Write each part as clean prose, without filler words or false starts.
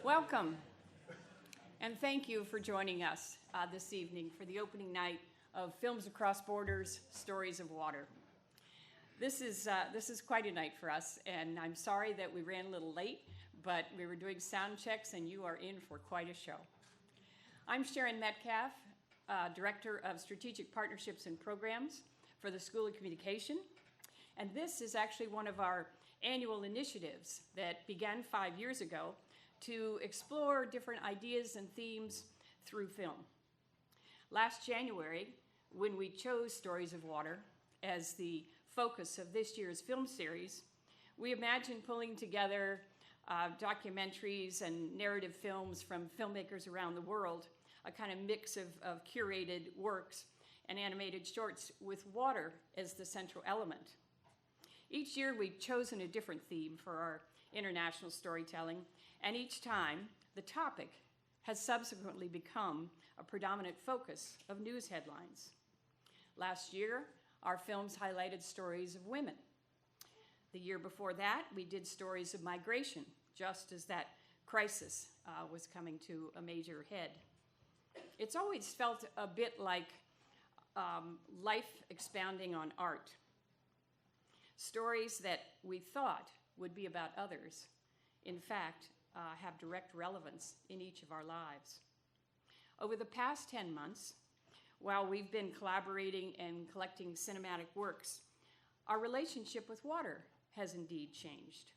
Welcome, and thank you for joining us this evening for the opening night of Films Across Borders, Stories of Water. This is quite a night for us, and I'm sorry that we ran a little late, but we were doing sound checks, and you are in for quite a show. I'm Sharon Metcalf, Director of Strategic Partnerships and Programs for the School of Communication, and this is actually one of our annual initiatives that began 5 years ago to explore different ideas and themes through film. Last January, when we chose Stories of Water as the focus of this year's film series, we imagined pulling together documentaries and narrative films from filmmakers around the world, a kind of mix of curated works and animated shorts with water as the central element. Each year we've chosen a different theme for our international storytelling, and each time the topic has subsequently become a predominant focus of news headlines. Last year, our films highlighted stories of women. The year before that, we did stories of migration, just as that crisis was coming to a major head. It's always felt a bit like life expounding on art. Stories that we thought would be about others, in fact, have direct relevance in each of our lives. Over the past 10 months, while we've been collaborating and collecting cinematic works, our relationship with water has indeed changed.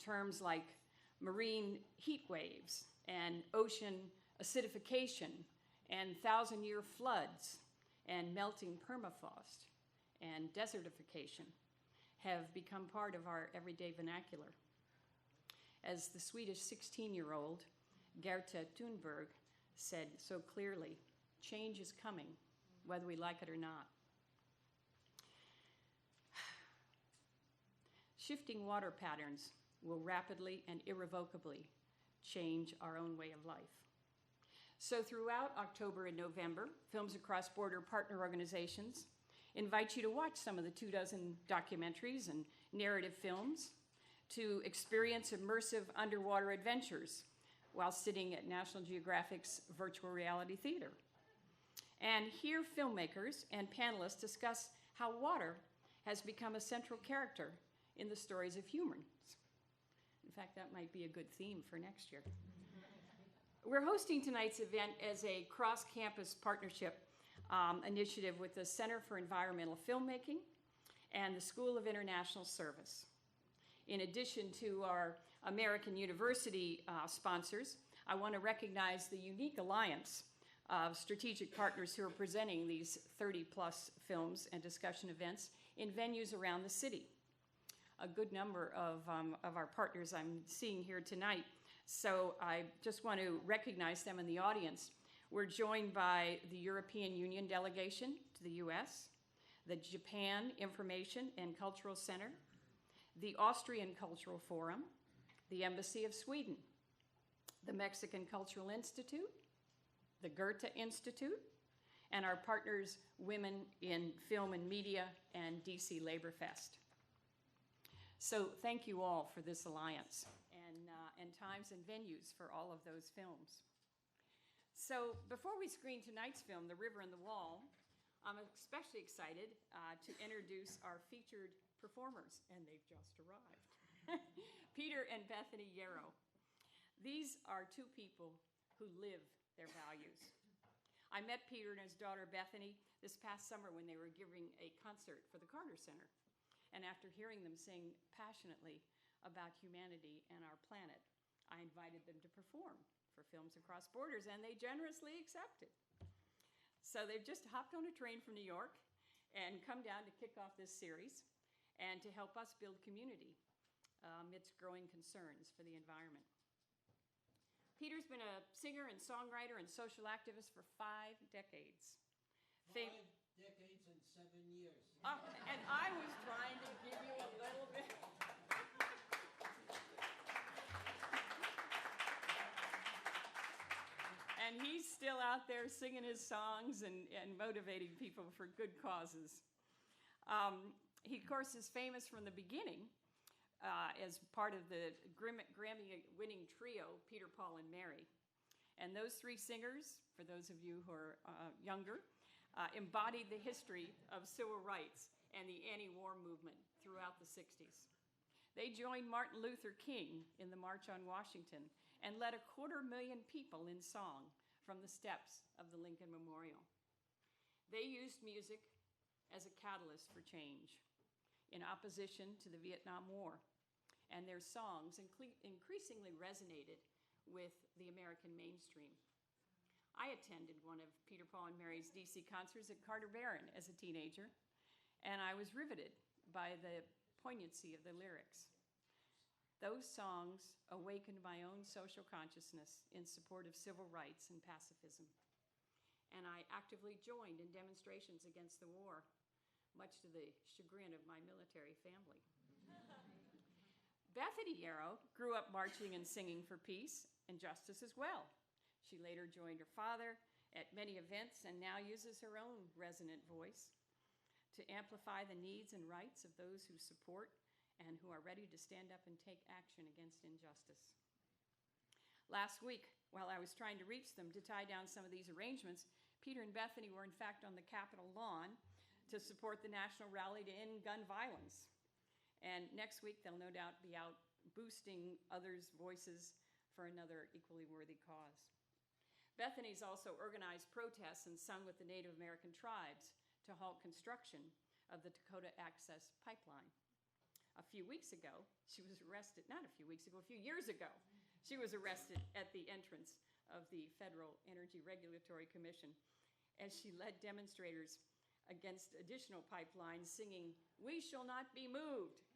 Terms like marine heat waves and ocean acidification and thousand-year floods and melting permafrost and desertification have become part of our everyday vernacular. As the Swedish 16-year-old Greta Thunberg said so clearly, change is coming, whether we like it or not. Shifting water patterns will rapidly and irrevocably change our own way of life. So throughout October and November, Films Across Border partner organizations invite you to watch some of the 24 documentaries and narrative films, to experience immersive underwater adventures while sitting at National Geographic's virtual reality theater, and hear filmmakers and panelists discuss how water has become a central character in the stories of humans. In fact, that might be a good theme for next year. We're hosting tonight's event as a cross-campus partnership initiative with the Center for Environmental Filmmaking and the School of International Service. In addition to our American University sponsors, I want to recognize the unique alliance of strategic partners who are presenting these 30-plus films and discussion events in venues around the city. A good number of our partners I'm seeing here tonight, so I just want to recognize them in the audience. We're joined by the European Union delegation to the US, the Japan Information and Cultural Center, the Austrian Cultural Forum, the Embassy of Sweden, the Mexican Cultural Institute, the Goethe Institute, and our partners, Women in Film and Media and DC Labor Fest. So thank you all for this alliance and times and venues for all of those films. So before we screen tonight's film, The River and the Wall, I'm especially excited to introduce our featured performers, and they've just arrived. Peter and Bethany Yarrow. These are two people who live their values. I met Peter and his daughter Bethany this past summer when they were giving a concert for the Carter Center. And after hearing them sing passionately about humanity and our planet, I invited them to perform for Films Across Borders, and they generously accepted. So they've just hopped on a train from New York and come down to kick off this series and to help us build community amidst growing concerns for the environment. Peter's been a singer and songwriter and social activist for 5 decades. 5 decades and 7 years. And I was trying to give you a little bit. And he's still out there singing his songs and motivating people for good causes. He, of course, is famous from the beginning as part of the Grammy-winning trio, Peter, Paul, and Mary. And those three singers, for those of you who are younger, embodied the history of civil rights and the anti-war movement throughout the 60s. They joined Martin Luther King in the March on Washington and led 250,000 people in song from the steps of the Lincoln Memorial. They used music as a catalyst for change in opposition to the Vietnam War, and their songs increasingly resonated with the American mainstream. I attended one of Peter, Paul, and Mary's DC concerts at Carter Barron as a teenager, and I was riveted by the poignancy of the lyrics. Those songs awakened my own social consciousness in support of civil rights and pacifism, and I actively joined in demonstrations against the war, much to the chagrin of my military family. Bethany Yarrow grew up marching and singing for peace and justice as well. She later joined her father at many events and now uses her own resonant voice to amplify the needs and rights of those who support and who are ready to stand up and take action against injustice. Last week, while I was trying to reach them to tie down some of these arrangements, Peter and Bethany were in fact on the Capitol lawn to support the national rally to end gun violence. And next week, they'll no doubt be out boosting others' voices for another equally worthy cause. Bethany's also organized protests and sung with the Native American tribes to halt construction of the Dakota Access Pipeline. A few years ago, she was arrested at the entrance of the Federal Energy Regulatory Commission as she led demonstrators against additional pipelines singing, "We shall not be moved,"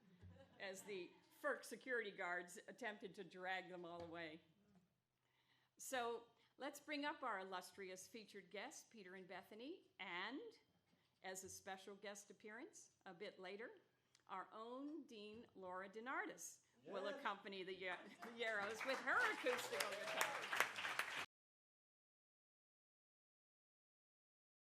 as the FERC security guards attempted to drag them all away. So let's bring up our illustrious featured guests, Peter and Bethany, and as a special guest appearance a bit later, our own Dean Laura DeNardis will accompany the Yarrows with her acoustical guitar.